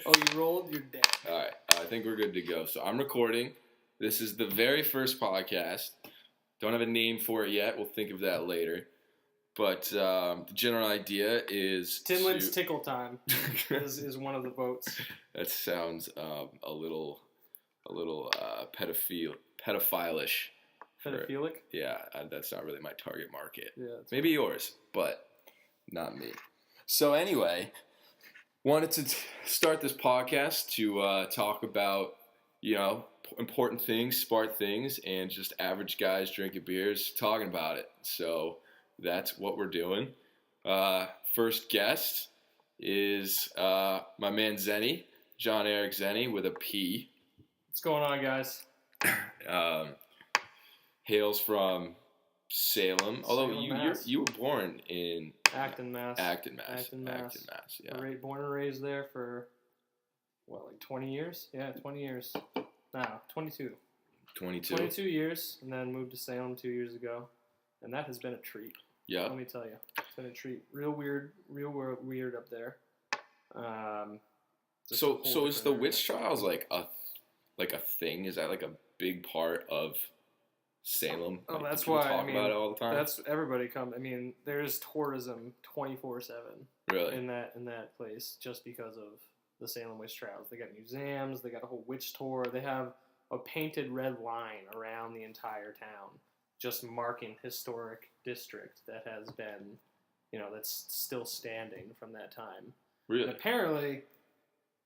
Oh, you rolled? You're dead. All right, I think we're good to go. So I'm recording. This is the very first podcast. Don't have a name for it yet. We'll think of that later. But the general idea is Tinlin's Tickle Time is one of the votes. That sounds a little pedophilish. Pedophilic? Yeah, that's not really my target market. Yeah, maybe yours, but not me. So anyway, wanted to start this podcast to talk about, important things, smart things, and just average guys drinking beers talking about it. So that's what we're doing. First guest is my man Pzenny, John Eric Pzenny with a P. What's going on, guys? Hails from Salem. Although you were born in Acton, Mass. Acton, Mass. Yeah. Born and raised there for 20 years? Yeah, 20 years. No, 22. 22. 22 years, and then moved to Salem 2 years ago, and that has been a treat. Yeah. Let me tell you, it's been a treat. Real weird up there. So is the witch trials like a thing? Is that like a big part of Salem? Oh, like, that's do people why talk about it all the time. That's everybody come. I mean, there's tourism 24/7. Really? In that place, just because of the Salem witch trials. They got museums. They got a whole witch tour. They have a painted red line around the entire town, just marking historic district that has been, that's still standing from that time. Really? And apparently,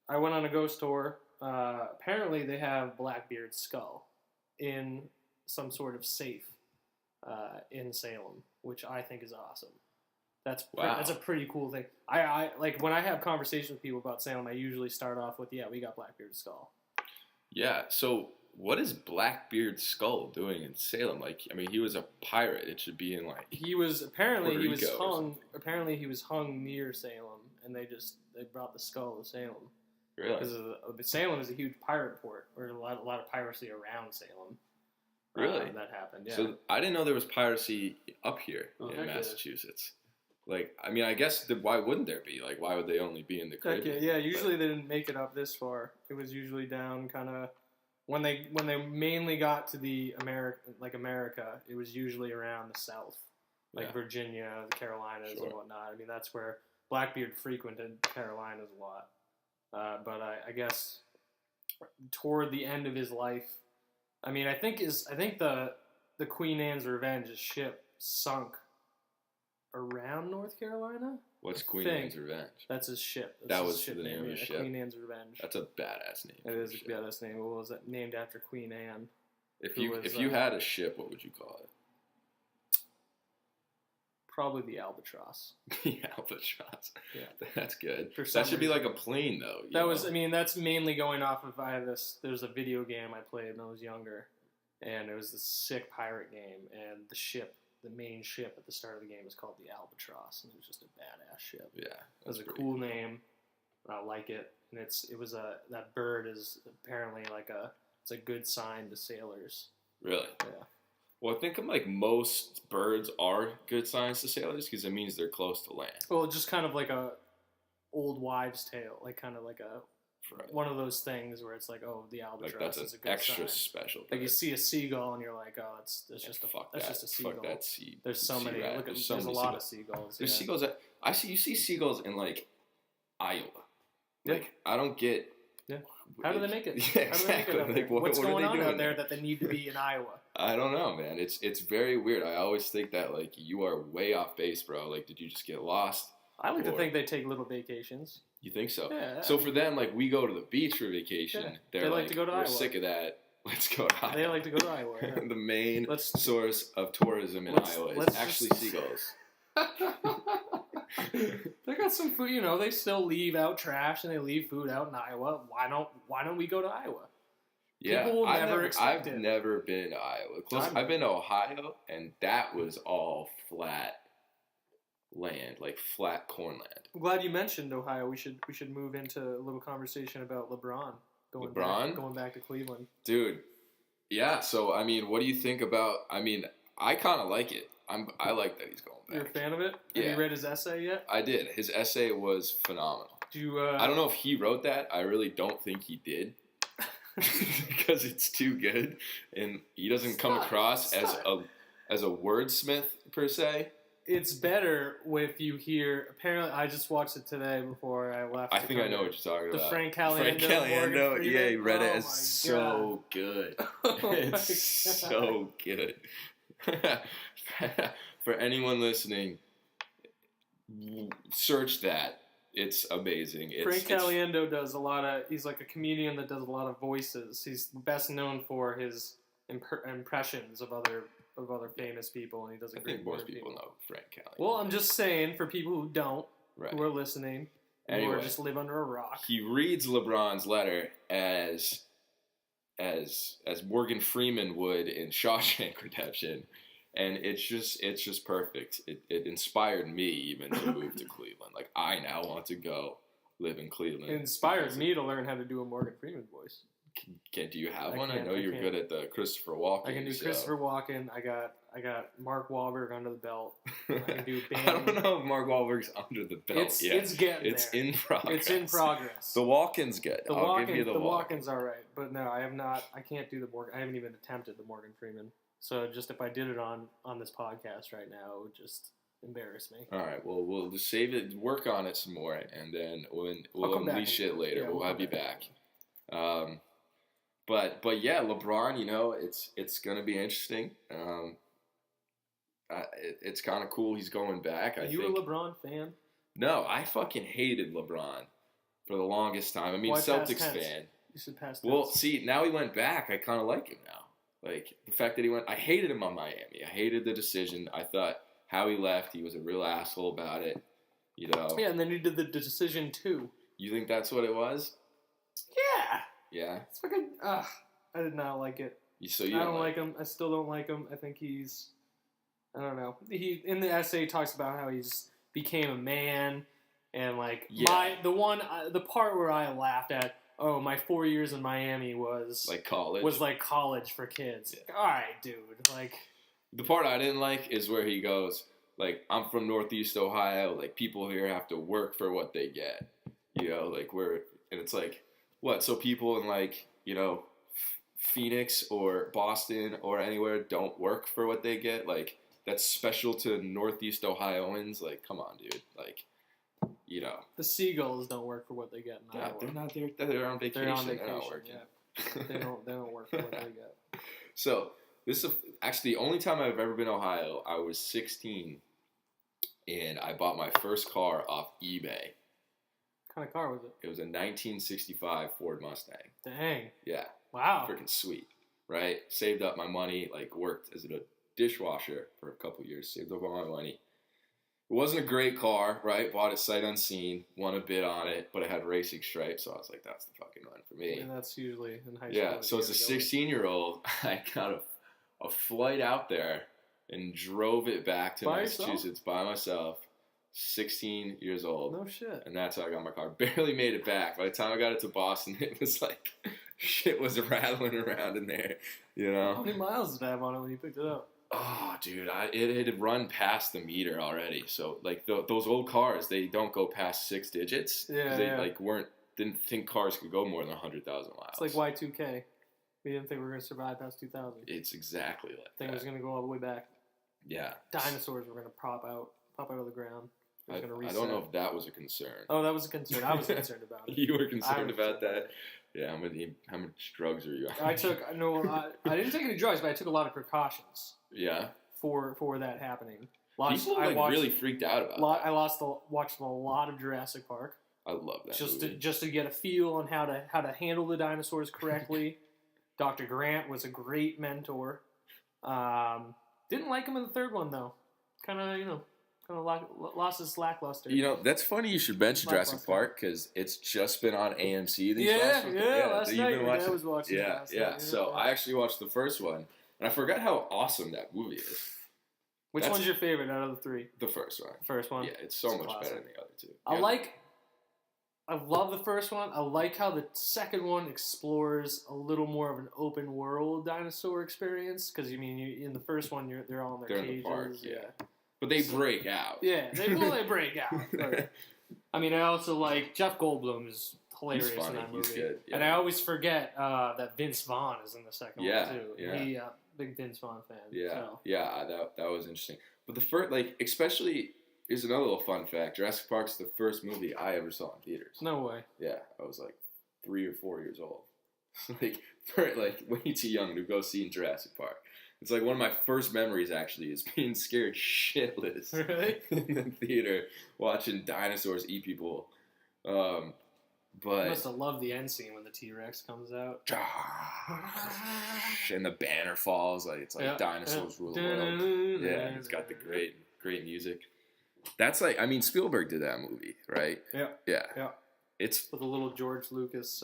I went on a ghost tour. Apparently, they have Blackbeard's skull in some sort of safe in Salem, which I think is awesome. That's a pretty cool thing. I like when I have conversations with people about Salem, I usually start off with, we got Blackbeard's skull. Yeah. So what is Blackbeard's skull doing in Salem? Like, I mean, he was a pirate. It should be in he was hung near Salem, and they brought the skull to Salem. Really? Because Salem is a huge pirate port, or a lot of piracy around Salem. Really? That happened. Yeah. So I didn't know there was piracy up here in Massachusetts. Like, I mean, I guess why wouldn't there be? Like, why would they only be in the Caribbean? Yeah, usually they didn't make it up this far. It was usually down kind of when they mainly got to the America. It was usually around the South, like Virginia, the Carolinas, and whatnot. I mean, that's where Blackbeard frequented Carolinas a lot. But I guess toward the end of his life, I mean, I think the Queen Anne's Revenge, his ship sunk around North Carolina. What's Queen Anne's Revenge? That's his ship. That was the name of his ship. Queen Anne's Revenge. That's a badass name. It is a badass name. What was that? Named after Queen Anne. If you had a ship, what would you call it? Probably the Albatross. The Albatross. Yeah, that's good. That should be like a plane, though. That's mainly going off of there's a video game I played when I was younger, and it was this sick pirate game, and the main ship at the start of the game is called the Albatross, and it was just a badass ship. Yeah, it was a cool name. I like it, and that bird is apparently it's a good sign to sailors. Really? Yeah. Well, I think most birds are good signs to sailors because it means they're close to land. Well, just kind of like a old wives' tale, like kind of like one of those things where it's like, oh, the albatross is a good extra sign. Special. Like you see a seagull and you're like, oh, that's just a seagull. Fuck that sea. There's so many. There's a lot of seagulls. There's seagulls. You see seagulls in like Iowa. Yeah. Like I don't get. Yeah. How do they make it? Yeah, exactly. What's going on out there that they need to be in Iowa? I don't know, man. It's very weird. I always think that like you are way off base, bro. Like, did you just get lost? I like to think they take little vacations. You think so? Yeah. So for them, like we go to the beach for vacation. Yeah. They like to go to Iowa. We're sick of that. Let's go to Iowa. They like to go to Iowa. Yeah. The main source of tourism in Iowa is actually seagulls. They got some food, they still leave out trash and they leave food out in Iowa. Why don't we go to Iowa? Yeah, people will never expect it. I've never been to Iowa. I've been to Ohio, and that was all flat land, like flat corn land. I'm glad you mentioned Ohio. We should move into a little conversation about LeBron. Going back to Cleveland. Dude, yeah. So, I mean, what do you think about? I mean, I kind of like it. I like that he's going back. You're a fan of it? Yeah. Have you read his essay yet? I did. His essay was phenomenal. Do you, I don't know if he wrote that. I really don't think he did. Because it's too good, and he doesn't come across as a wordsmith per se. It's better if you hear. Apparently, I just watched it today before I left. I think I know what you're talking about. The Frank Caliendo. Yeah, he read it. It's so good. It's so good. For anyone listening, search that. It's amazing. Frank Caliendo does a lot of. He's like a comedian that does a lot of voices. He's best known for his impressions of other famous people, and he does a great. I think most people know Frank Caliendo. Well, I'm just saying for people who don't, who are listening, anyway, or just live under a rock. He reads LeBron's letter as Morgan Freeman would in Shawshank Redemption. And it's just perfect. It inspired me even to move to Cleveland. Like, I now want to go live in Cleveland. It inspired me to learn how to do a Morgan Freeman voice. Do you have one? I know you're good at the Christopher Walken. I can do Christopher Walken. I got Mark Wahlberg under the belt. I can do I don't know if Mark Wahlberg's under the belt yet. It's getting there. In progress. It's in progress. The Walken's good. I'll give you the Walken. The Walken's all right. But no, I have not. I can't do the Morgan. I haven't even attempted the Morgan Freeman. So just if I did it on this podcast right now, it would just embarrass me. All right. Well, we'll just save it, work on it some more, and then we'll unleash it later. Yeah, we'll have you back. But yeah, LeBron, it's gonna be interesting. It's kind of cool. He's going back. Are you a LeBron fan? No, I fucking hated LeBron for the longest time. I mean, Celtics fan. You should pass. Well, see, now he went back. I kind of like him now. Like, the fact that he went... I hated him on Miami. I hated the decision. I thought how he left, he was a real asshole about it. Yeah, and then he did the decision, too. You think that's what it was? Yeah. Yeah? It's fucking... I did not like it. I don't like him. I still don't like him. I think he's... I don't know. He, in the essay, talks about how he's became a man, and, like, the part where I laughed at... Oh, my 4 years in Miami was like college. Was like college for kids. Yeah. All right, dude. Like, the part I didn't like is where he goes, like, I'm from Northeast Ohio. Like, people here have to work for what they get. Like, and it's like, what? So people in, like, Phoenix or Boston or anywhere don't work for what they get. Like, that's special to Northeast Ohioans. Like, come on, dude. Like. The Seagulls don't work for what they get in Iowa. They're not there. They're on vacation. They're on vacation. They're not working. Yeah. They don't work for what they get. So this is actually the only time I've ever been to Ohio. I was 16, and I bought my first car off eBay. What kind of car was it? It was a 1965 Ford Mustang. Dang. Yeah. Wow. Freaking sweet, right? Saved up my money. Like, worked as a dishwasher for a couple years. Saved up all my money. It wasn't a great car, right? Bought it sight unseen, won a bid on it, but it had racing stripes, so I was like, that's the fucking one for me. And that's usually in high school. Yeah, so as a 16-year-old, I got a flight out there and drove it back to Massachusetts by myself, 16 years old. No shit. And that's how I got my car. Barely made it back. By the time I got it to Boston, it was like, shit was rattling around in there, How many miles did I have on it when you picked it up? Oh, dude, it had run past the meter already. So, like, those old cars, they don't go past 6 digits. Yeah, they didn't think cars could go more than 100,000 miles. It's like Y2K. We didn't think we were going to survive past 2000. It's exactly like that. Thing was going to go all the way back. Yeah. Dinosaurs were going to pop out of the ground. I don't know if that was a concern. Oh, that was a concern. I was concerned about it. You were concerned about that? Yeah, how much drugs are you on? I didn't take any drugs, but I took a lot of precautions. Yeah. For that happening. People really freaked out about that. I watched a lot of Jurassic Park. I love that movie. Just to get a feel on how to handle the dinosaurs correctly. Dr. Grant was a great mentor. Didn't like him in the third one though. Kind of lost his lackluster. That's funny you should mention Jurassic Park because it's just been on AMC these last week. Last night your dad was watching it last night. So I actually watched the first one, and I forgot how awesome that movie is. Which one's your favorite out of the three? The first one. First one? Yeah, it's so much better than the other two. I love the first one. I like how the second one explores a little more of an open world dinosaur experience. Because in the first one, they're all in their cages. In the park, yeah. But they break out. Yeah, they break out. I mean, I also like Jeff Goldblum is hilarious He's funny. in that movie. He's good. Yeah. And I always forget that Vince Vaughn is in the second one too. Yeah. He big Vince Vaughn fan. Yeah. So. Yeah. That was interesting. But the first, like, especially, is another little fun fact. Jurassic Park's the first movie I ever saw in theaters. No way. Yeah, I was like 3 or 4 years old. like way too young to go see in Jurassic Park. It's like one of my first memories actually is being scared shitless Really? in the theater watching dinosaurs eat people. But I must have loved the end scene when the T-Rex comes out. And the banner falls, like it's like dinosaurs rule the world. Yeah, it's got the great music. That's like, I mean, Spielberg did that movie, right? Yeah. It's with a little George Lucas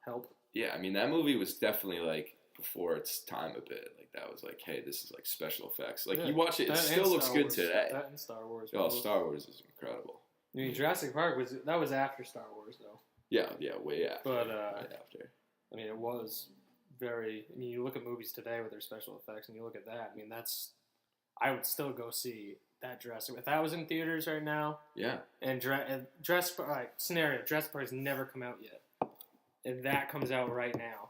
help. Yeah, I mean, that movie was definitely like before its time a bit. Like that was like, hey, this is like special effects. Like you watch it, it still looks good today. That and Star Wars. Oh, Star Wars is incredible. I mean, Jurassic Park was after Star Wars though. Yeah, way after. But way after. I mean, it was very. I mean, you look at movies today with their special effects, and you look at that. I mean, I would still go see that Jurassic. If that was in theaters right now. Yeah. And Jurassic Park scenario, Jurassic Park has never come out yet. If that comes out right now,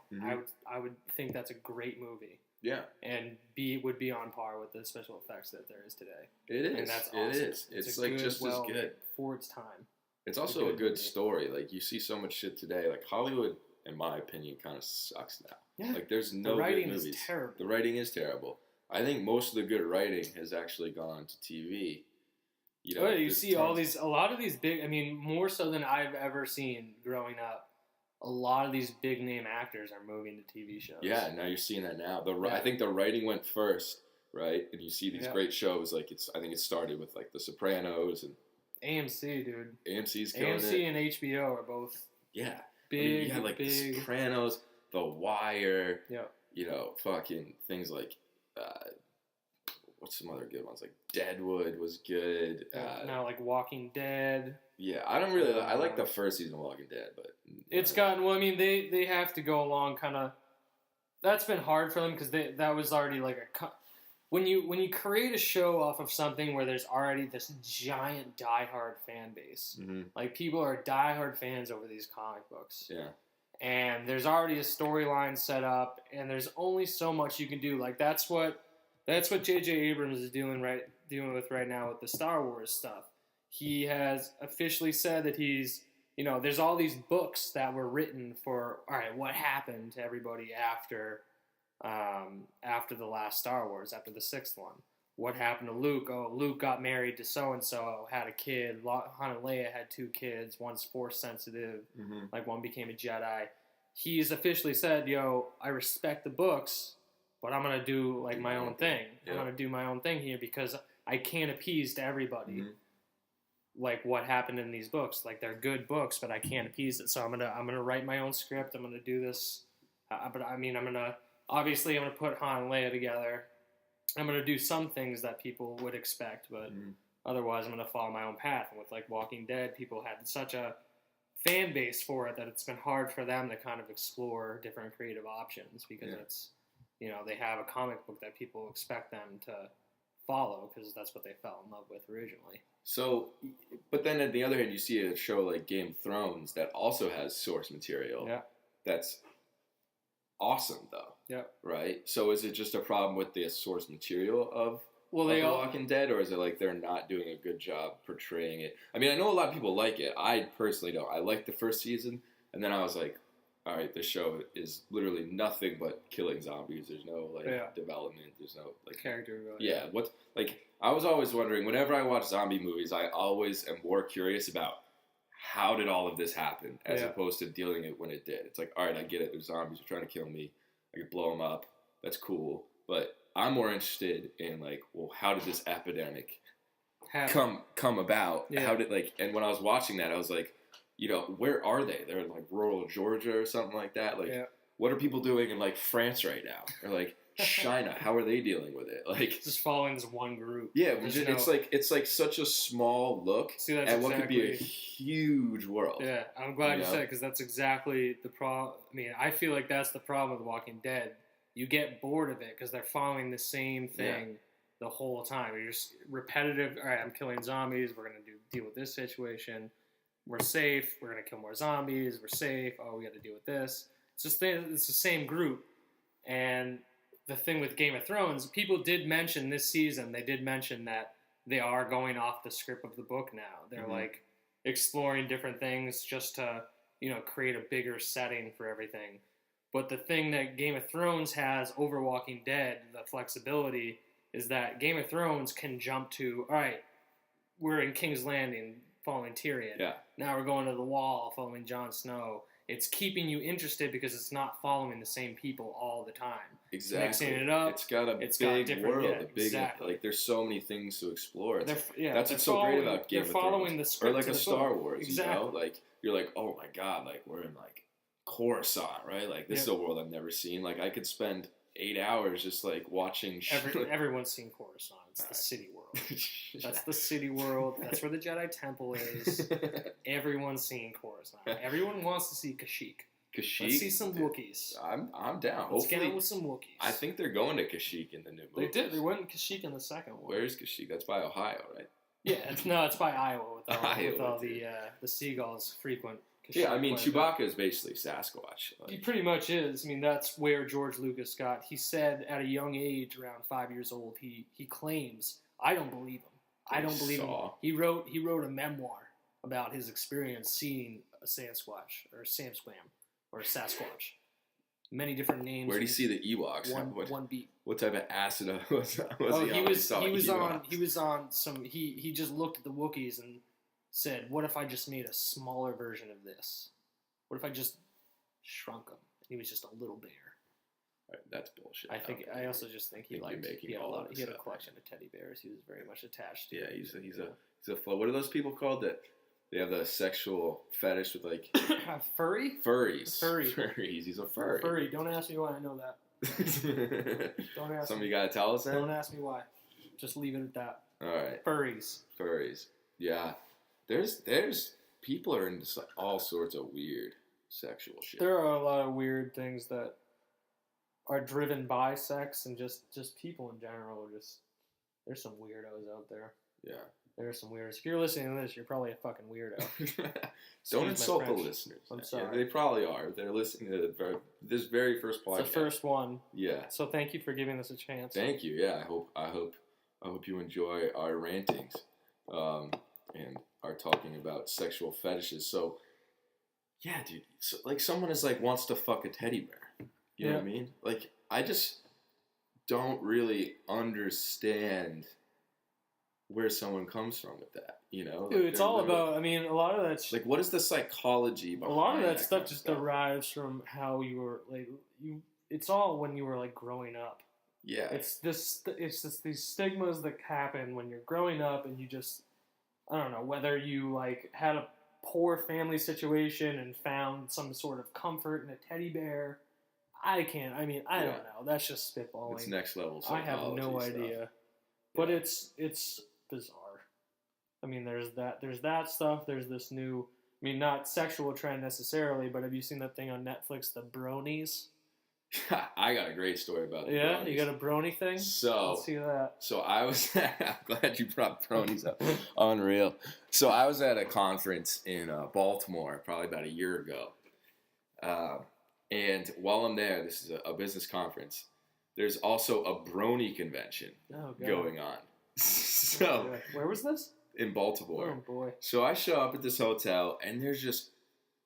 I would think that's a great movie. Yeah. And would be on par with the special effects that there is today. It is. And that's awesome. It is. It's like just as good for its time. It's also a good story. Like you see so much shit today. Like Hollywood, in my opinion, kind of sucks now. Yeah. Like there's no good movies. The writing is terrible. The writing is terrible. I think most of the good writing has actually gone to TV. You know, you see a lot of these big. I mean, more so than I've ever seen growing up. A lot of these big name actors are moving to TV shows. Yeah, now you're seeing that now. I think the writing went first, right? And you see these great shows like I think it started with like The Sopranos and AMC, dude. AMC's killing it. AMC and HBO are both big. You had like The Sopranos, The Wire. Yeah. You know, fucking things like what's some other good ones? Like Deadwood was good. Now like Walking Dead. Yeah, I don't really. I like the first season of Walking Dead, but it's gotten. Well, I mean, they have to go along kind of. That's been hard for them because that was already like when you create a show off of something where there's already this giant diehard fan base. Mm-hmm. Like people are diehard fans over these comic books. Yeah. And there's already a storyline set up, and there's only so much you can do. Like that's what J.J. Abrams is dealing with right now with the Star Wars stuff. He has officially said that he's, there's all these books that were written for, all right, what happened to everybody after the last Star Wars, after the sixth one? What happened to Luke? Oh, Luke got married to so-and-so, had a kid. Han and Leia had 2 kids. One's force sensitive. Mm-hmm. Like one became a Jedi. He's officially said, I respect the books, but I'm going to do like my own thing. Yeah. I'm going to do my own thing here because I can't appease to everybody. Mm-hmm. Like what happened in these books. Like they're good books, but I can't appease it. So I'm gonna write my own script. I'm gonna do this. But I mean, I'm gonna put Han and Leia together. I'm gonna do some things that people would expect, but otherwise I'm gonna follow my own path. And with like Walking Dead, people had such a fan base for it that it's been hard for them to kind of explore different creative options because it's, they have a comic book that people expect them to follow because that's what they fell in love with originally. So, but then on the other hand, you see a show like Game of Thrones that also has source material. Yeah. That's awesome, though. Yeah. Right? So is it just a problem with the source material of The Walking Dead, or is it like they're not doing a good job portraying it? I mean, I know a lot of people like it. I personally don't. I liked the first season, and then I was like, all right, this show is literally nothing but killing zombies. There's no development. There's no character. Yeah. What I was always wondering. Whenever I watch zombie movies, I always am more curious about how did all of this happen, as opposed to dealing it when it did. It's like, all right, I get it. There's zombies. They're trying to kill me. I could blow them up. That's cool. But I'm more interested in how did this epidemic come about? Yeah. How did and when I was watching that, I was like, where are they? They're in rural Georgia or something like that. What are people doing in France right now? Or China? How are they dealing with it? Just following this one group. Yeah, it's like such a small look at what could be a huge world. Yeah, I'm glad you said it because that's exactly the problem. I mean, I feel like that's the problem with Walking Dead. You get bored of it because they're following the same thing the whole time. You're just repetitive. All right, I'm killing zombies. We're gonna deal with this situation. We're safe. We're gonna kill more zombies. We're safe. Oh, we got to deal with this. It's the same group. And the thing with Game of Thrones, people did mention this season. They did mention that they are going off the script of the book now. They're like exploring different things just to create a bigger setting for everything. But the thing that Game of Thrones has over Walking Dead, the flexibility, is that Game of Thrones can jump to, all right, we're in King's Landing following Tyrion. Yeah. Now we're going to the Wall following Jon Snow. It's keeping you interested because it's not following the same people all the time. Exactly. Mixing it up. It's got a big world. Exactly. Like, there's so many things to explore. That's what's so great about Game of Thrones. They're following the script. Or like a Star Wars, exactly. Like, you're like, oh my God, like, we're in, like, Coruscant, right? Like, this is a world I've never seen. Like, I could spend 8 hours just, like, watching... Everyone's seen Coruscant. It's the city world. That's the city world. That's where the Jedi Temple is. Everyone's seen Coruscant. Everyone wants to see Kashyyyk. Let's see some Wookiees. I'm down. Let's get in with some Wookiees. I think they're going to Kashyyyk in the new movie. They did. They went to Kashyyyk in the second one. Where's Kashyyyk? That's by Ohio, right? Yeah, it's by Iowa with all the seagulls frequent Kashyyyk. Yeah, I mean, Chewbacca is basically Sasquatch. He pretty much is. I mean, that's where George Lucas got. He said at a young age, around 5 years old, he claims. I don't believe him. I don't believe him. He wrote a memoir about his experience seeing a Sasquatch or Samsquam or a Sasquatch. Many different names. Where did he see the Ewoks? One beat. What type of acid was he was on some. He just looked at the Wookiees and said, "What if I just made a smaller version of this? What if I just shrunk him? And he was just a little bear." Right, that's bullshit. I also just think he had a collection of teddy bears. He was very much attached to. Yeah, he's a flow. What are those people called that? They have the sexual fetish with like furries. He's a furry. Furry. Don't ask me why I know that. Don't ask. Somebody gotta tell us that. Don't ask me why. Just leave it at that. All right. Furries. Yeah. There's people are into like all sorts of weird sexual shit. There are a lot of weird things that are driven by sex and just people in general. There's some weirdos out there. Yeah. There are some weirdos. If you're listening to this, you're probably a fucking weirdo. Don't insult the listeners. I'm sorry. Yeah, they probably are. They're listening to this very first podcast. It's the first one. Yeah. So thank you for giving us a chance. Thank you. Yeah. I hope you enjoy our rantings, and our talking about sexual fetishes. So, yeah, dude. So, like, someone is like wants to fuck a teddy bear. You know what I mean? Like, I just don't really understand where someone comes from with that, Dude, like it's all about, I mean, a lot of that's... Like, what is the psychology behind a lot of that stuff just derives from how you were, like, it's all when you were, like, growing up. Yeah. It's just these stigmas that happen when you're growing up and you just, I don't know, whether you, like, had a poor family situation and found some sort of comfort in a teddy bear. I don't know. That's just spitballing. It's next level psychology. I have no idea. Yeah. But it's bizarre. I mean, there's that stuff. There's this new, I mean, not sexual trend necessarily, but have you seen that thing on Netflix, the bronies? I got a great story about the Yeah, bronies. you got a brony thing? So, let's see that. So I'm glad you brought bronies up. Unreal. So I was at a conference in Baltimore probably about a year ago. And while I'm there, this is a business conference, there's also a brony convention going on. So where was this? In Baltimore. Oh boy. So I show up at this hotel and there's just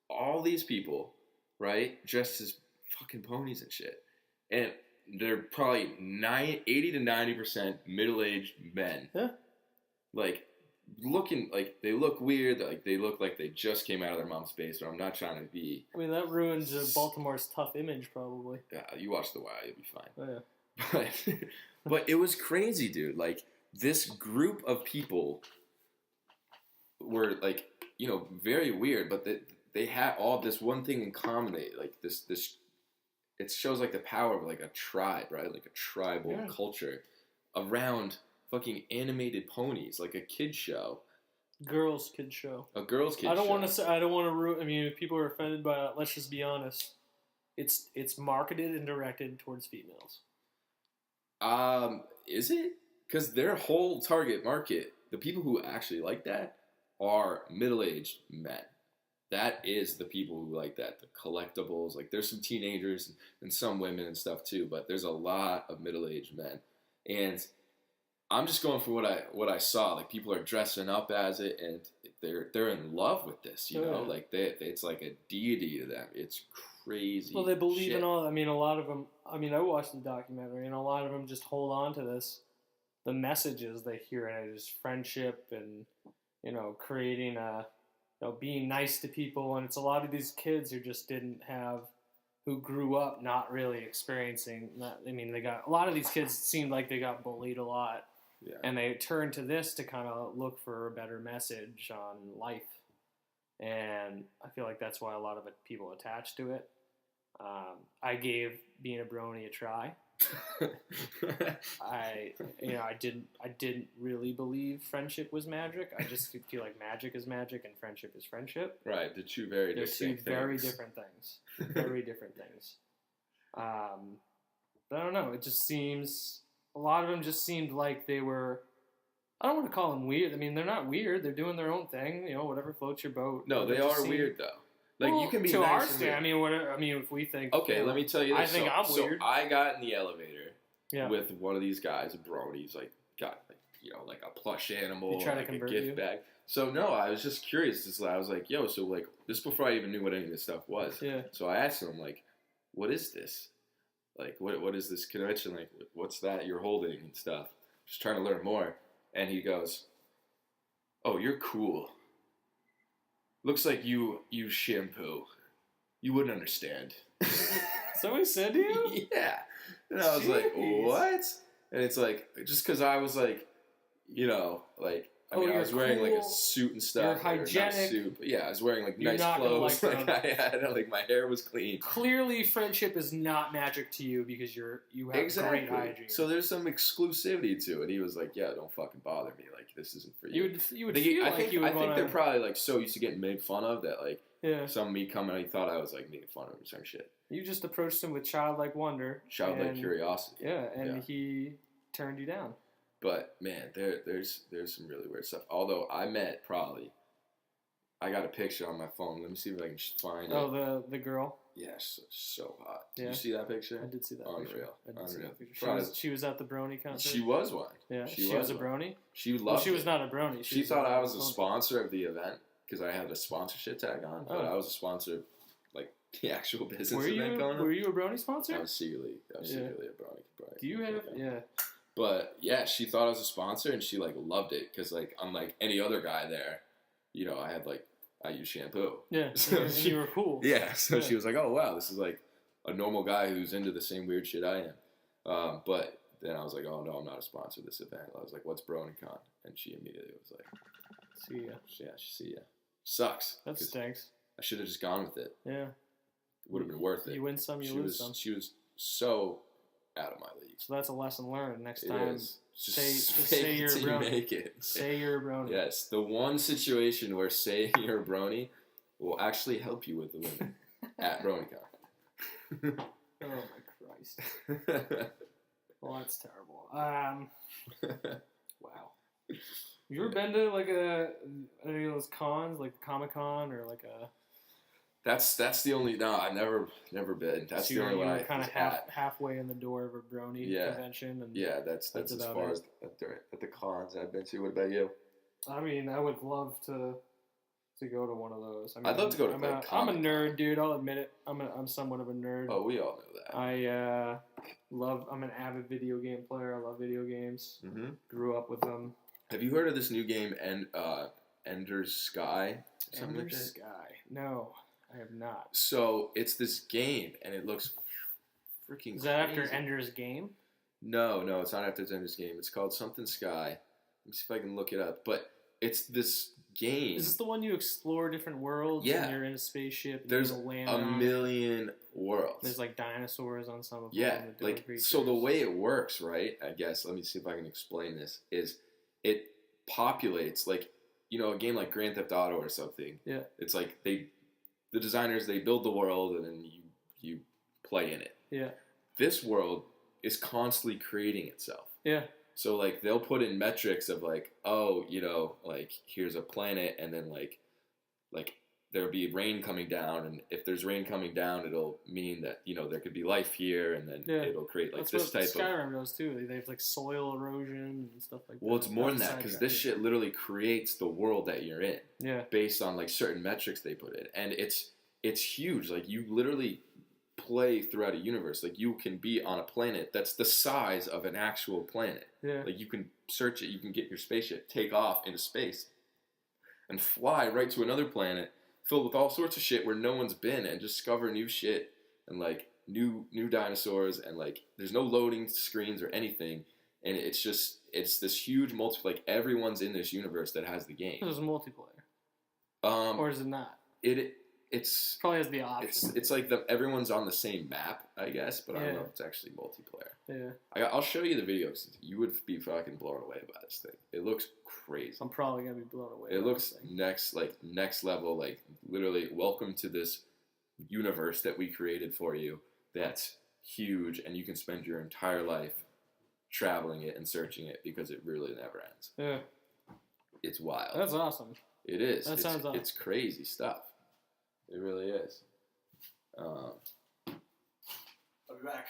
all these people, right, dressed as fucking ponies and shit. And they're probably 80 to 90% middle-aged men. Yeah. Like, looking, like, they look weird. Like, they look like they just came out of their mom's basement. I'm not trying to be... I mean, that ruins Baltimore's tough image, probably. Yeah, you watch The Wire, you'll be fine. Oh, yeah. But it was crazy, dude. Like, this group of people were, like, very weird, but they had all this one thing in common. They, like, this it shows, like, the power of, like, a tribe, right? Like, a tribal culture around fucking animated ponies, like a kid show. Girls' kid show. A girls' kid show. I don't want to I mean, if people are offended by that, let's just be honest. It's marketed and directed towards females. Is it? because their whole target market, the people who actually like that, are middle-aged men. That is the people who like that. The collectibles, like there's some teenagers and some women and stuff too, but there's a lot of middle-aged men. And I'm just going for what I saw. Like people are dressing up as it, and they're in love with this. You know, like it's like a deity to them. It's crazy. Well, they believe in all. I mean, a lot of them. I mean, I watched the documentary, and a lot of them just hold on to this. The messages they hear in it is friendship and creating being nice to people, and it's a lot of these kids who just didn't have, who grew up not really experiencing. They got a lot of these kids seemed like they got bullied a lot, and they turned to this to kind of look for a better message on life, and I feel like that's why a lot of people attach to it. I gave being a brony a try. I didn't really believe friendship was magic. I just feel like magic is magic and friendship is friendship. Right, they're two very different things. Very different things. But I don't know. It just seems a lot of them just seemed like they were. I don't want to call them weird. I mean, they're not weird. They're doing their own thing. Whatever floats your boat. No, they are weird though. Like you can be to nice our stand. I mean, if we think. Okay, let me tell you this. I think I'm weird. So I got in the elevator with one of these guys, a brony. He's like got like a plush animal, you try to like convert a gift bag. So no, I was just curious. I was like, yo, so like this before I even knew what any of this stuff was. Yeah. So I asked him like, what is this? Like, what is this convention? Like, what's that you're holding and stuff? Just trying to learn more. And he goes, oh, you're cool. Looks like you use shampoo. You wouldn't understand. Somebody said to you? Yeah. And I was like, what? And it's like, just because I was like, I was wearing like a suit and stuff. You're hygienic. Not a suit, but yeah, I was wearing like nice clothes. Like my hair was clean. Clearly, friendship is not magic to you because you have great hygiene. So there's some exclusivity to it. He was like, "Yeah, don't fucking bother me. Like this isn't for you." You feel I like think, you would I think they're probably like so used to getting made fun of that like some me coming, he thought I was like making fun of him or some shit. You just approached him with childlike wonder, childlike curiosity. Yeah, and he turned you down. But man, there's some really weird stuff. Although I got a picture on my phone. Let me see if I can find it. Oh, the girl. Yeah, so hot. Yeah. Did you see that picture? I did see that. Unreal. Unreal. She was at the Brony concert. She was one. Yeah, she was a brony. She loved. Well, she was not a brony. She thought I was a sponsor of the event because I had a sponsorship tag on, but I was a sponsor of like the actual business event going on. Were you a brony sponsor? I was secretly a brony. Do you have? Yeah. But yeah, she thought I was a sponsor, and she like loved it because like unlike any other guy there, I use shampoo. Yeah, so you were cool. Yeah, so she was like, "Oh wow, this is like a normal guy who's into the same weird shit I am." But then I was like, "Oh no, I'm not a sponsor of this event." I was like, "What's BronyCon?" And she immediately was like, "See ya." Yeah, see ya. Sucks. That stinks. I should have just gone with it. Yeah, would have been worth it. You win some, you lose some. She was so out of my league. So that's a lesson learned. Next time, say you're a brony. Make it. Say you're a brony. Yes, the one situation where saying you're a brony will actually help you with the women at BronyCon. Oh my Christ. Well, that's terrible. Wow. You ever been to like any of those cons, like Comic-Con or like a? That's the only. No, I've never been. That's the only one I kind of halfway in the door of a brony convention. And that's as far as at the cons I've been to. What about you? I mean, I would love to go to one of those. I mean, I'd love to go to. I'm a nerd, dude. I'll admit it. I'm somewhat of a nerd. Oh, we all know that. I'm an avid video game player. I love video games. Mm-hmm. Grew up with them. Have you heard of this new game, Ender's Sky? Ender's Sky? No. I have not. So it's this game, and it looks freaking. Is that after Ender's Game? No, it's not after Ender's Game. It's called something Sky. Let me see if I can look it up. But it's this game. Is this the one you explore different worlds? Yeah. And you're in a spaceship. And there's land a million worlds. There's like dinosaurs on some of them. Yeah, like creatures. So the way it works, right? I guess let me see if I can explain this. Is it populates like a game like Grand Theft Auto or something? Yeah. It's like the designers, they build the world and then you play in it. Yeah. This world is constantly creating itself. Yeah. So like they'll put in metrics of like, oh, you know, like here's a planet, and then like there'll be rain coming down, and if there's rain coming down, it'll mean that, you know, there could be life here, and then it'll create like That's this type of. Skyrim does too. They have like soil erosion and stuff like that. Well, it's more than that, because this shit literally creates the world that you're in. Yeah. Based on like certain metrics they put in, and it's huge. Like you literally play throughout a universe. Like you can be on a planet that's the size of an actual planet. Yeah. Like you can search it. You can get your spaceship, take off into space, and fly right to another planet filled with all sorts of shit where no one's been, and discover new shit and like new dinosaurs, and like there's no loading screens or anything, and it's this huge like everyone's in this universe that has the game. There's a multiplayer. Or is it not? It's probably has the option. It's like everyone's on the same map, I guess, but I don't know if it's actually multiplayer. Yeah. I'll show you the videos. You would be fucking blown away by this thing. It looks crazy. I'm probably gonna be blown away. It looks next level. Like literally, welcome to this universe that we created for you. That's huge, and you can spend your entire life traveling it and searching it because it really never ends. Yeah. It's wild. That's awesome. It is. That sounds awesome. It's crazy stuff. It really is. I'll be back.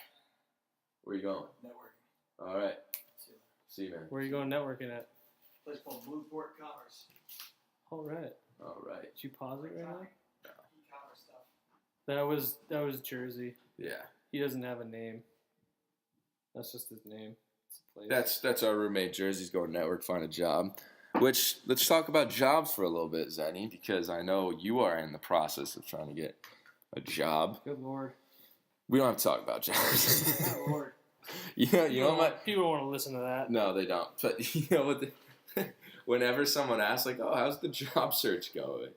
Where you going? Networking. All right. See you, man. Where are you going networking at? A place called Blueport Commerce. All right. All right. Did you pause it right now? No. E-commerce stuff. That was Jersey. Yeah. He doesn't have a name. That's just his name. It's a place. That's our roommate. Jersey's going to network, find a job. Which, let's talk about jobs for a little bit, Zenny, because I know you are in the process of trying to get a job. Good Lord. We don't have to talk about jobs. Good Lord. You know what? People don't want to listen to that. No, they don't. But you know what? Whenever someone asks, like, "Oh, how's the job search going?"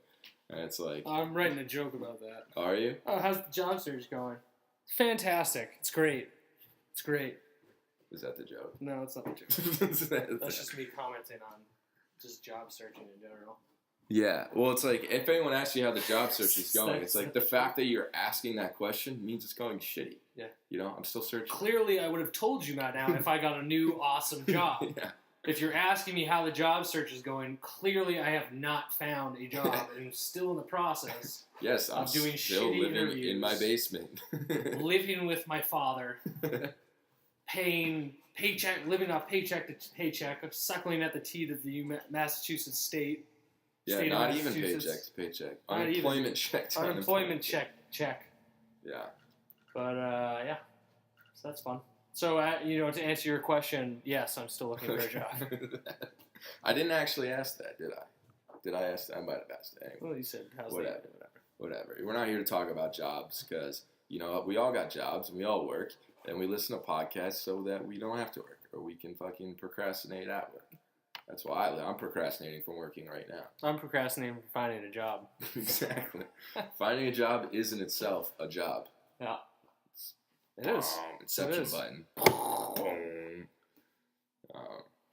and it's like, I'm writing a joke about that. Are you? Oh, how's the job search going? Fantastic. It's great. It's great. Is that the joke? No, it's not the joke. That's just me commenting on just job searching in general. Yeah. Well, it's like, if anyone asks you how the job search is going, it's like the fact that you're asking that question means it's going shitty. Yeah. You know, I'm still searching. Clearly, I would have told you that now if I got a new awesome job. Yeah. If you're asking me how the job search is going, clearly I have not found a job and I'm still in the process. Yes, I'm doing still shitty living interviews, in my basement. living with my father, paying paycheck, living off paycheck to paycheck, suckling at the teat of the Massachusetts state. Yeah, state not of even Massachusetts. paycheck to paycheck. Not Unemployment even. check to Unemployment check. Yeah. But yeah, so that's fun. So to answer your question, yes, I'm still looking for a job. I didn't actually ask that, did I? Did I ask that? I might have asked it anyway. Well, you said how's Whatever. that? Whatever. We're not here to talk about jobs because, you know, we all got jobs and we all work and we listen to podcasts so that we don't have to work or we can fucking procrastinate at work. That's why I'm procrastinating from working right now. I'm procrastinating from finding a job. Exactly. Finding a job is in itself a job. Yeah. It is. Inception It is. button. Boom.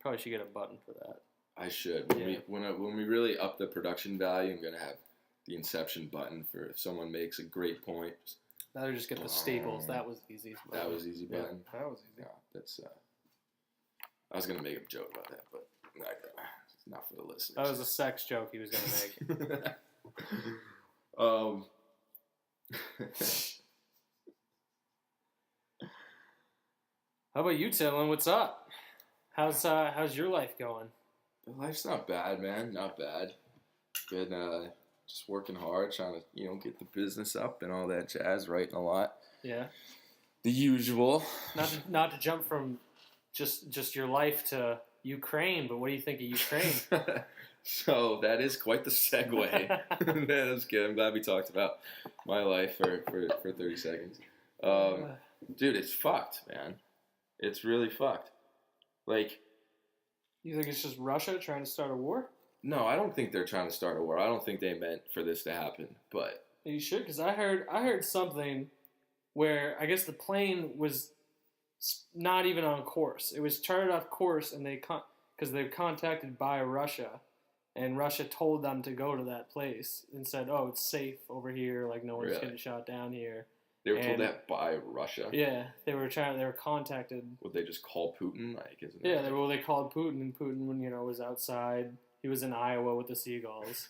Probably should get a button for that. I should. When we really up the production value, I'm gonna have the Inception button for if someone makes a great point. That'll just get the staples. That was easy. That was easy button. Yeah, that was easy. Yeah, that's. I was gonna make a joke about that, but it's not for the listeners. That was a sex joke he was gonna make. How about you, Dylan? What's up? How's your life going? Life's not bad, man. Not bad. Been just working hard, trying to get the business up and all that jazz. Writing a lot. Yeah. The usual. Not to jump from just your life to Ukraine, but what do you think of Ukraine? So that is quite the segue. That's good. I'm glad we talked about my life for 30 seconds. Dude, it's fucked, man. It's really fucked. Like, you think it's just Russia trying to start a war? No, I don't think they're trying to start a war. I don't think they meant for this to happen. But you should, because I heard something where I guess the plane was not even on course. It was charted off course, and because they were contacted by Russia, and Russia told them to go to that place and said, "Oh, it's safe over here. Like no one's getting shot down here." They were told that by Russia. Yeah, they were contacted. Would they just call Putin? Like, isn't yeah, they called Putin, and Putin, when was outside, he was in Iowa with the seagulls,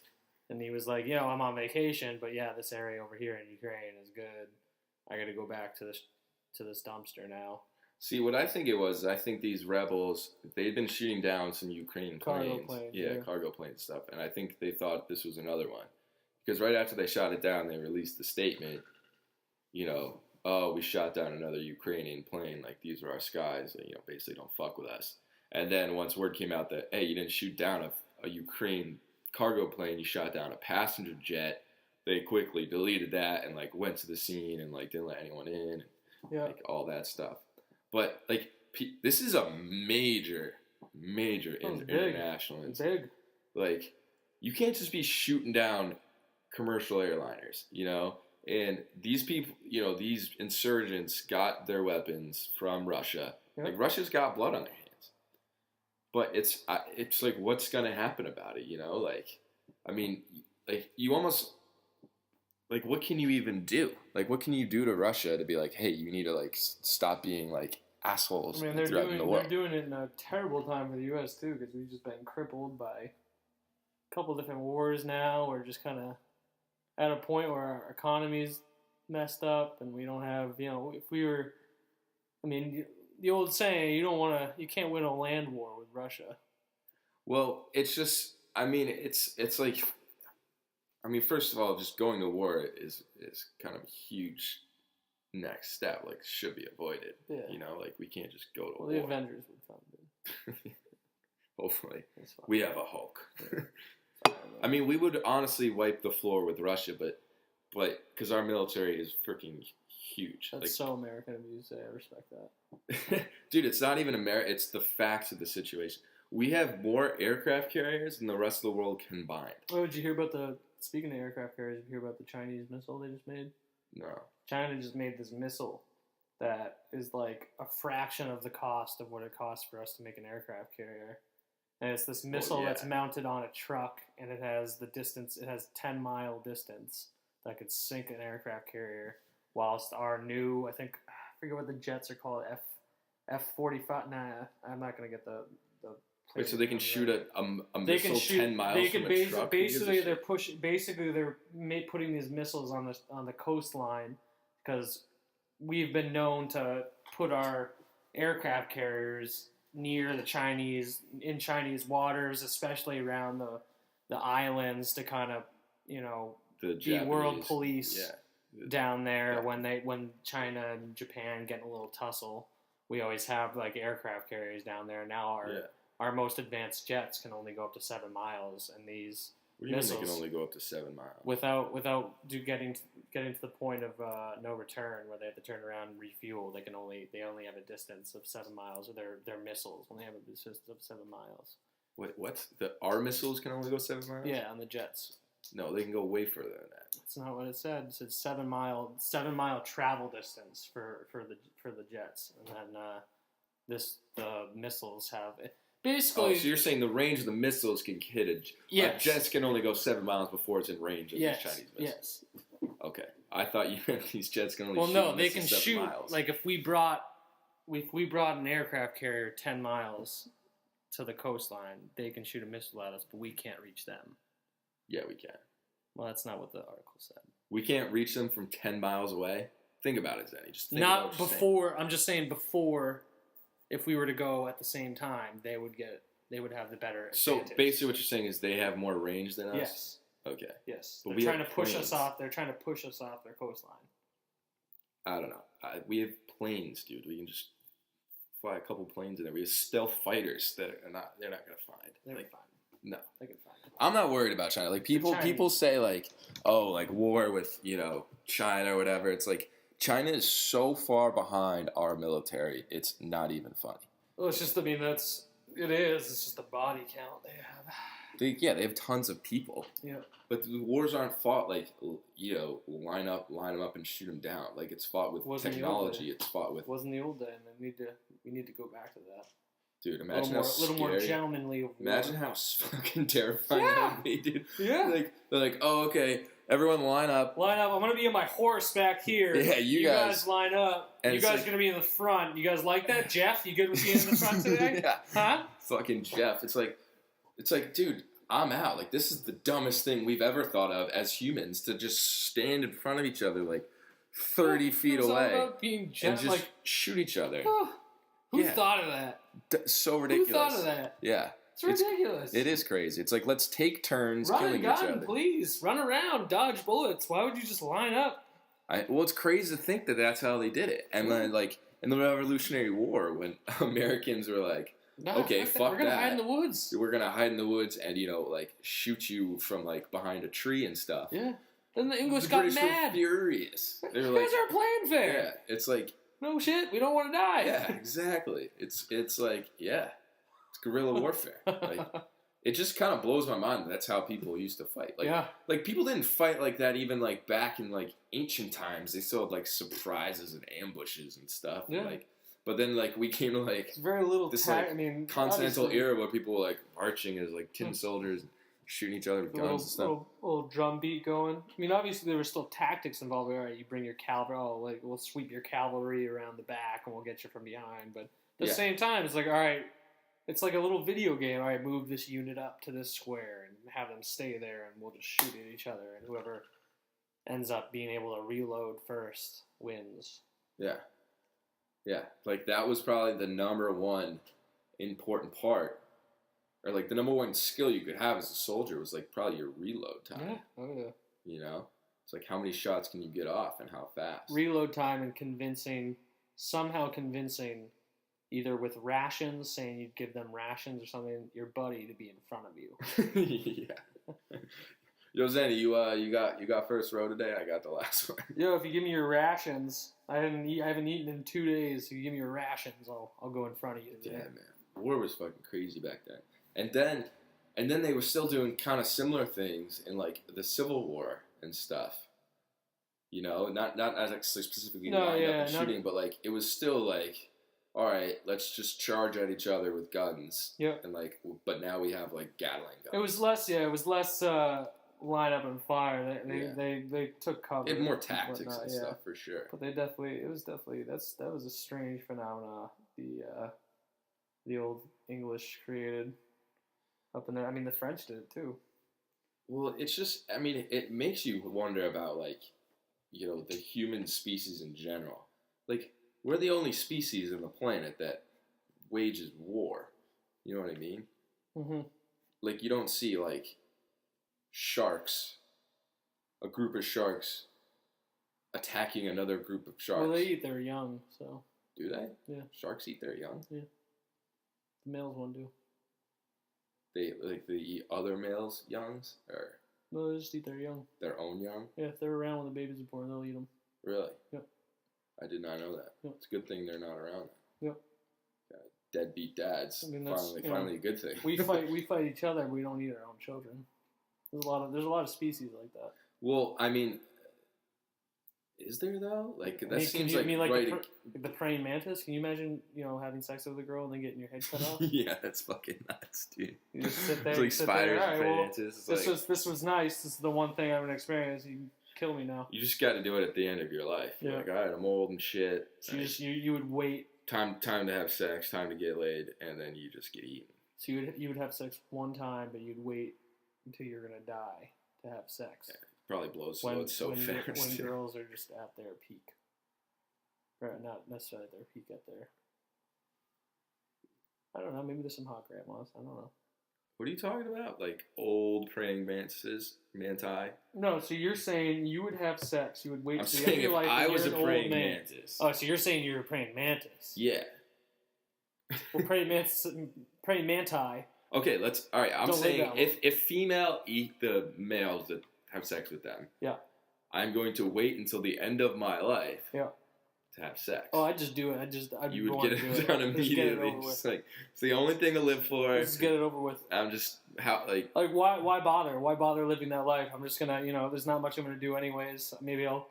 and he was like, I'm on vacation, but yeah, this area over here in Ukraine is good. I got to go back to this dumpster now. See, what I think it was, I think these rebels, they'd been shooting down some Ukrainian planes. Yeah, cargo planes and stuff, and I think they thought this was another one, because right after they shot it down, they released a statement. Oh, we shot down another Ukrainian plane. Like, these are our skies. Basically don't fuck with us. And then once word came out that, hey, you didn't shoot down a Ukraine cargo plane, you shot down a passenger jet, they quickly deleted that and, like, went to the scene and, like, didn't let anyone in. And, like, all that stuff. But, like, this is a major international incident. Big. Like, you can't just be shooting down commercial airliners, And these people, these insurgents got their weapons from Russia. Yep. Like, Russia's got blood on their hands. But it's like, what's going to happen about it, Like, I mean, like, you almost, like, what can you even do? Like, what can you do to Russia to be like, hey, you need to, like, stop being, like, assholes and threaten the world? They're doing it in a terrible time for the U.S., too, because we've just been crippled by a couple different wars now. We're just kind of at a point where our economy's messed up and we don't have, if we were, the old saying, you can't win a land war with Russia. Well, it's just, it's like, first of all, just going to war is kind of a huge next step, like, should be avoided. Yeah. Like, we can't just go to war. The Avengers would come, dude. Hopefully. We have a Hulk. We would honestly wipe the floor with Russia, but because our military is freaking huge. That's so American of you to say. I respect that. Dude, it's not even America. It's the facts of the situation. We have more aircraft carriers than the rest of the world combined. Oh, did you hear about speaking of aircraft carriers, did you hear about the Chinese missile they just made? No. China just made this missile that is like a fraction of the cost of what it costs for us to make an aircraft carrier. And it's this missile that's mounted on a truck, and it has 10-mile distance that could sink an aircraft carrier, whilst our new, I forget what the jets are called, F-45, I'm not going to get the Wait, so they can shoot a missile 10 miles from a truck? Basically, they're putting these missiles on the coastline, because we've been known to put our aircraft carriers near in Chinese waters, especially around the islands, to kind of, be world police down there. When China and Japan get in a little tussle, we always have, like, aircraft carriers down there. Now our most advanced jets can only go up to 7 miles, and these missiles, they can only go up to 7 miles without getting to the point of no return, where they have to turn around and refuel. They only have a distance of 7 miles, or their missiles only have a distance of 7 miles. What? Our missiles can only go 7 miles? Yeah, on the jets. No, they can go way further than that. That's not what it said. It said 7 mile travel distance for the jets, and then the missiles have it. Basically, so you're saying the range of the missiles can hit a jets can only go 7 miles before it's in range of these Chinese missiles. Yes. Okay, I thought you meant these jets can only. Well, no, they can shoot. Miles. Like, if we brought an aircraft carrier 10 miles to the coastline, they can shoot a missile at us, but we can't reach them. Yeah, we can. Well, that's not what the article said. We can't reach them from 10 miles away. Think about it, Zenny. Just think not before. I'm just saying before. If we were to go at the same time, they would have the better advantage. So basically what you're saying is they have more range than us? Yes. Okay. Yes. But they're trying to push us off their coastline. I don't know. We have planes, dude. We can just fly a couple planes in there. We have stealth fighters that they're not going to find. They're fine. No. They can find them. I'm not worried about China. Like, people say, like, oh, like, war with, China or whatever. It's like, China is so far behind our military, it's not even funny. Well, it's just, it is. It's just the body count they have. They have tons of people. Yeah. But the wars aren't fought like, line them up and shoot them down. Like, it's fought with technology. It's fought with. It wasn't the old day, and we need to go back to that. Dude, imagine how scary. A little more gentlemanly. Imagine how fucking terrifying that would be, dude. Yeah. They're like, oh, okay. Everyone line up. Line up. I'm gonna be on my horse back here. Yeah, you guys line up. And you guys gonna be in the front. You guys like that, Jeff? You good with being in the front today? Yeah. Huh? Fucking Jeff. It's like, dude, I'm out. Like, this is the dumbest thing we've ever thought of as humans, to just stand in front of each other like 30 feet It's all away about being and just shoot each other. Who thought of that? So ridiculous. Who thought of that? Yeah. It's ridiculous. It is crazy. It's like, let's take turns killing each other. Please. Run around. Dodge bullets. Why would you just line up? Well, it's crazy to think that that's how they did it. And then, like, in the Revolutionary War, when Americans were like, okay, fuck We're gonna that. hide in the woods. We're gonna hide in the woods and, like, shoot you from, like, behind a tree and stuff. Yeah. Then the English the got British mad. Were furious. They were You like, guys aren't playing fair. yeah, it's like, No shit. We don't want to die. yeah, exactly. It's like, yeah, it's guerrilla warfare. Like, it just kind of blows my mind that that's how people used to fight. Like, like people didn't fight like that even like back in like ancient times. They still had like surprises and ambushes and stuff. Yeah. Like, but then like we came to like It's very little this I mean, continental obviously, era where people were like marching as like tin soldiers and shooting each other with guns and stuff. Little drum beat going. I mean, obviously there were still tactics involved. All right, you bring your cavalry. Oh, like we'll sweep your cavalry around the back and we'll get you from behind. But at the same time, it's like, all right, it's like a little video game. All right, move this unit up to this square and have them stay there, and we'll just shoot at each other. And whoever ends up being able to reload first wins. Yeah. Yeah. Like that was probably the number one important part. Or like the number one skill you could have as a soldier was like probably your reload time. Yeah. Oh yeah. You know? It's like how many shots can you get off and how fast? Reload time and somehow convincing either with rations, saying you'd give them rations or something, your buddy to be in front of you. Yeah. Yo, Zenny, you got first row today. I got the last one. Yo, if you give me your rations, I haven't eaten in 2 days. If you give me your rations, I'll go in front of you today. Yeah, man. War was fucking crazy back then. And then they were still doing kind of similar things in like the Civil War and stuff. You know, not as like specifically lined up and shooting, but like it was still like, all right, let's just charge at each other with guns. Yep. And like, but now we have like Gatling guns. It was less line up and fire. They took cover. It had more tactics and stuff for sure. But that was a strange phenomena the old English created up in there. I mean, the French did it too. Well, it's just, I mean, it makes you wonder about like, you know, the human species in general. Like, we're the only species on the planet that wages war. You know what I mean? Mm-hmm. Like, you don't see, like, sharks, a group of sharks, attacking another group of sharks. Well, they eat their young, so. Do they? Yeah. Sharks eat their young? Yeah. The males won't do. They eat other males' youngs? Or No, they just eat their young. their own young? Yeah, if they're around when the babies are born, they'll eat them. Really? Yep. I did not know that. Yep. It's a good thing they're not around. Yep. Deadbeat dads. I mean, finally a good thing. we fight each other. We don't eat our own children. There's a lot of species like that. Well, I mean, is there though? Like that seems like the praying mantis. Can you imagine, having sex with a girl and then getting your head cut off? Yeah, that's fucking nuts, dude. You just sit there. It's like spiders and praying mantis. This was nice. This is the one thing I'm gonna experience. You can kill me now. You just got to do it at the end of your life. You're like, all right, I'm old and shit. So you would wait. Time to have sex, time to get laid, and then you just get eaten. So you would have sex one time, but you'd wait until you're gonna die to have sex. Yeah, probably blows loads so fast. When girls are just at their peak, or not necessarily at their peak, at their. I don't know. Maybe there's some hot grandmas. I don't know. What are you talking about? Like old praying mantis? No, so you're saying you would have sex. You would wait to the end of your life. I was a praying mantis. Oh, so you're saying you're a praying mantis? Yeah. Well, praying manti. Okay, all right. I'm saying if female eat the males that have sex with them. Yeah. I'm going to wait until the end of my life. Yeah. To have sex. Oh, I'd just do it. You would get it done immediately. It's like it's the only thing to live for. Let's just get it over with. I'm just why bother? Why bother living that life? I'm just gonna there's not much I'm gonna do anyways. Maybe I'll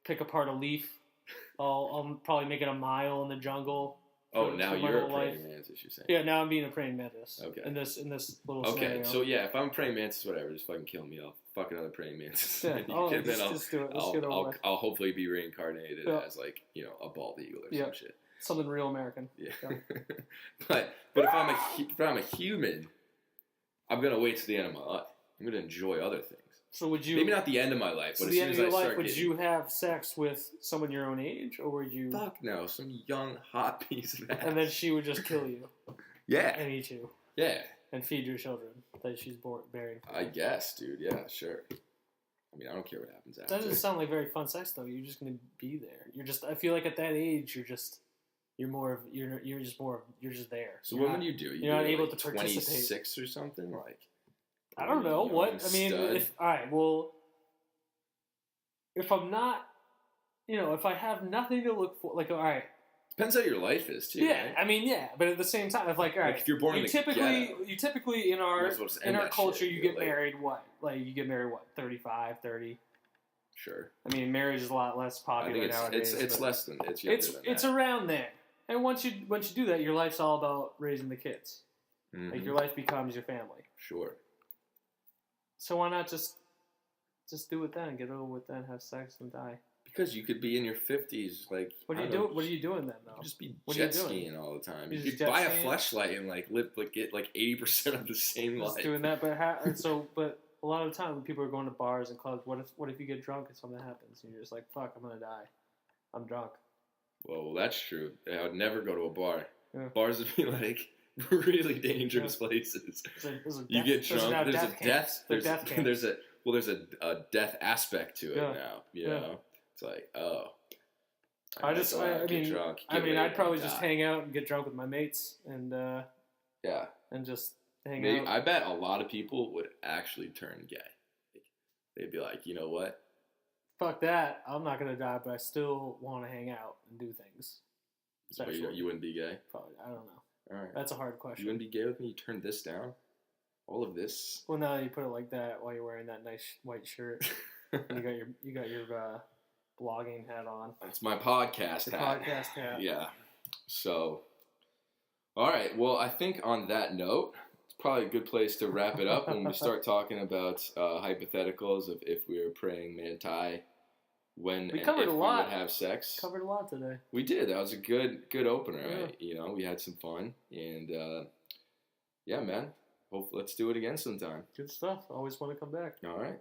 pick apart a leaf. I'll probably make it a mile in the jungle. Oh, now you're a praying mantis, you're saying? Yeah, now I'm being a praying mantis. Okay. In this little scenario. Okay, so yeah, if I'm a praying mantis, whatever, just fucking kill me. I'll fucking other praying mantis. Yeah. Just do it. Let's get over with. I'll hopefully be reincarnated Yeah. as like a bald eagle or Yeah. some shit. Something real American. Yeah. Yeah. but if I'm a human, I'm gonna wait to the end of my life. I'm gonna enjoy other things. So would you? Maybe not the end of my life, So but the as end soon of as your I life, start would you have sex with someone your own age, or would you? Fuck no, some young hot piece of ass. And then she would just kill you. Yeah. And eat you. Yeah. And feed your children that she's bearing. I guess, dude. Yeah, sure. I mean, I don't care what happens after. That doesn't sound like very fun sex, though. You're just gonna be there. I feel like at that age, you're just there. So what would you do? You're not able like to participate. 26 or something, like. I don't know what. I mean, stud? if I'm not, if I have nothing to look for, like, all right. Depends how your life is too. Yeah, right? I mean, yeah, but at the same time, if like, all right, like if you're born in the ghetto, you typically in our culture, shit, you get married what? Like you get married what? 35, 30. Sure. I mean, marriage is a lot less popular nowadays. It's less than it's younger than it's that. around there. And once you do that, your life's all about raising the kids. Mm-hmm. Like your life becomes your family. Sure. So why not just do it then, get over with then, have sex and die? Because you could be in your 50s, like. What are you doing? What are you doing then, though? You just be jet skiing all the time. You could buy a fleshlight and get 80% of the same life. Just doing that, but a lot of the time when people are going to bars and clubs, what if you get drunk and something happens and you're just like, fuck, I'm gonna die. I'm drunk. Well, that's true. I would never go to a bar. Yeah. Bars would be like really dangerous places. You get drunk. There's a death aspect to it now. You know, it's like I'd probably just hang out and get drunk with my mates and and just hang out. I bet a lot of people would actually turn gay. They'd be like, you know what? Fuck that. I'm not gonna die, but I still want to hang out and do things. So you wouldn't be gay? Probably. I don't know. All right. That's a hard question. You wouldn't be gay with me? You turn this down? All of this? Well, now that you put it like that, while you're wearing that nice white shirt, and you got your blogging hat on. It's my podcast hat. Podcast hat. Yeah. So, all right. Well, I think on that note, it's probably a good place to wrap it up when we start talking about hypotheticals of if we were praying manti, when we covered we would have sex. Covered a lot today. We did. That was a good opener. Yeah. Right? We had some fun, and yeah, man. Let's do it again sometime. Good stuff. Always want to come back. All right.